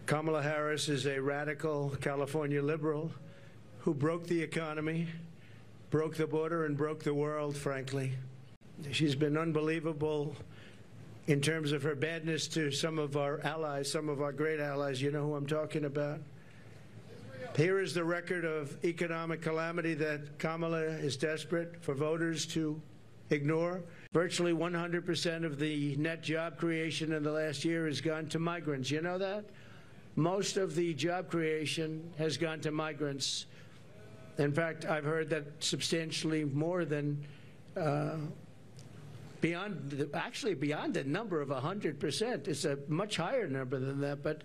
Kamala Harris is a radical California liberal who broke the economy, broke the border, and broke the world, frankly. She's been unbelievable in terms of her badness to some of our allies, some of our great allies. You know who I'm talking about. Here is the record of economic calamity that Kamala is desperate for voters to ignore. Virtually 100% of the net job creation in the last year has gone to migrants. You know that? Most of the job creation has gone to migrants. In fact, I've heard that substantially more than beyond the number of 100%. It's a much higher number than that, but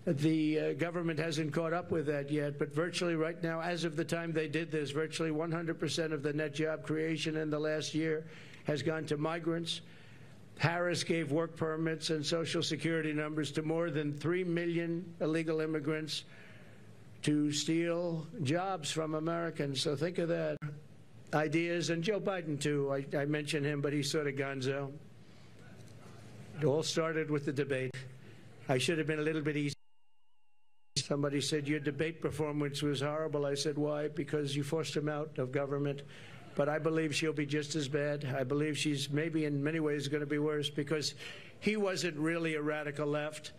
the government hasn't caught up with that yet. But virtually right now, as of the time they did this, virtually 100% of the net job creation in the last year has gone to migrants. Harris gave work permits and Social Security numbers to more than 3 million illegal immigrants to steal jobs from Americans. So think of that. Ideas, and Joe Biden, too. I mentioned him, but he's sort of gonzo. It all started with the debate. I should have been a little bit easy. Somebody said, your debate performance was horrible. I said, why? Because you forced him out of government. But I believe she'll be just as bad. I believe she's maybe in many ways going to be worse, because he wasn't really a radical left,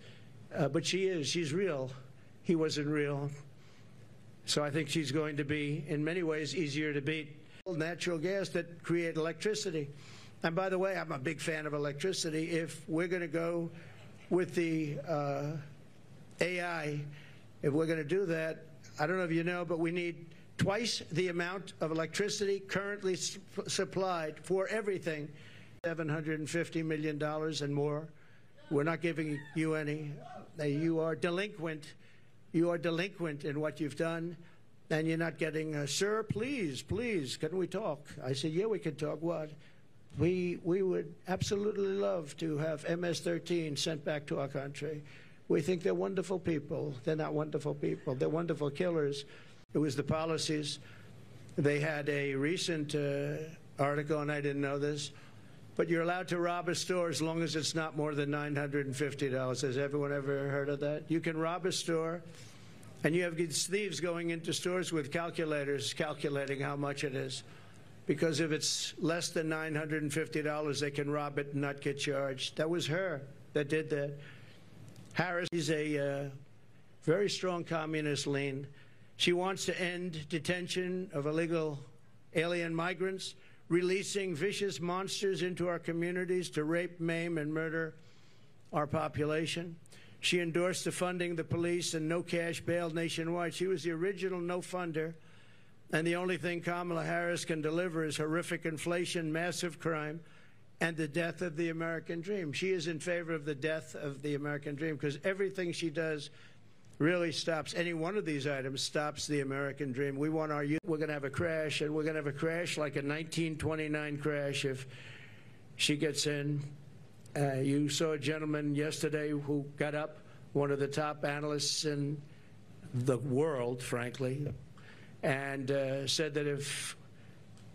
but she is. She's real. He wasn't real. So I think she's going to be, in many ways, easier to beat. Natural gas that create electricity. And by the way, I'm a big fan of electricity. If we're going to go with the AI, if we're going to do that, I don't know if you know, but we need twice the amount of electricity currently supplied for everything, $750 million and more. We're not giving you any. You are delinquent. You are delinquent in what you've done, and you're not getting, sir, please, can we talk? I said, yeah, we can talk. What? We would absolutely love to have MS-13 sent back to our country. We think they're wonderful people. They're not wonderful people. They're wonderful killers. It was the policies. They had a recent article, and I didn't know this, but you're allowed to rob a store as long as it's not more than $950. Has everyone ever heard of that? You can rob a store, and you have these thieves going into stores with calculators calculating how much it is. Because if it's less than $950, they can rob it and not get charged. That was her that did that. Harris is a very strong communist lean. She wants to end detention of illegal alien migrants, releasing vicious monsters into our communities to rape, maim, and murder our population. She endorsed defunding the police and no cash bail nationwide. She was the original no-funder, and the only thing Kamala Harris can deliver is horrific inflation, massive crime, and the death of the American dream. She is in favor of the death of the American dream, because everything she does really stops. Any one of these items stops the American dream. We want our youth. We're going to have a crash, and we're going to have a crash like a 1929 crash if she gets in. You saw a gentleman yesterday who got up, one of the top analysts in the world, frankly, and said that if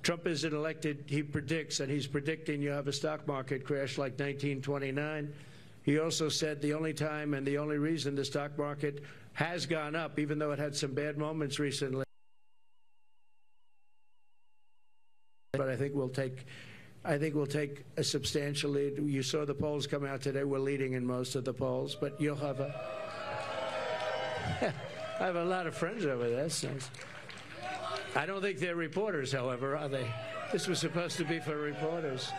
Trump isn't elected, he predicts, and he's predicting you have a stock market crash like 1929. He also said the only time and the only reason the stock market has gone up, even though it had some bad moments recently, but I think we'll take a substantial lead. You saw the polls come out today. We're leading in most of the polls, but you'll have a I have a lot of friends over there. That's nice. I don't think they're reporters, however, are they? This was supposed to be for reporters.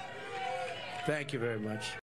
Thank you very much.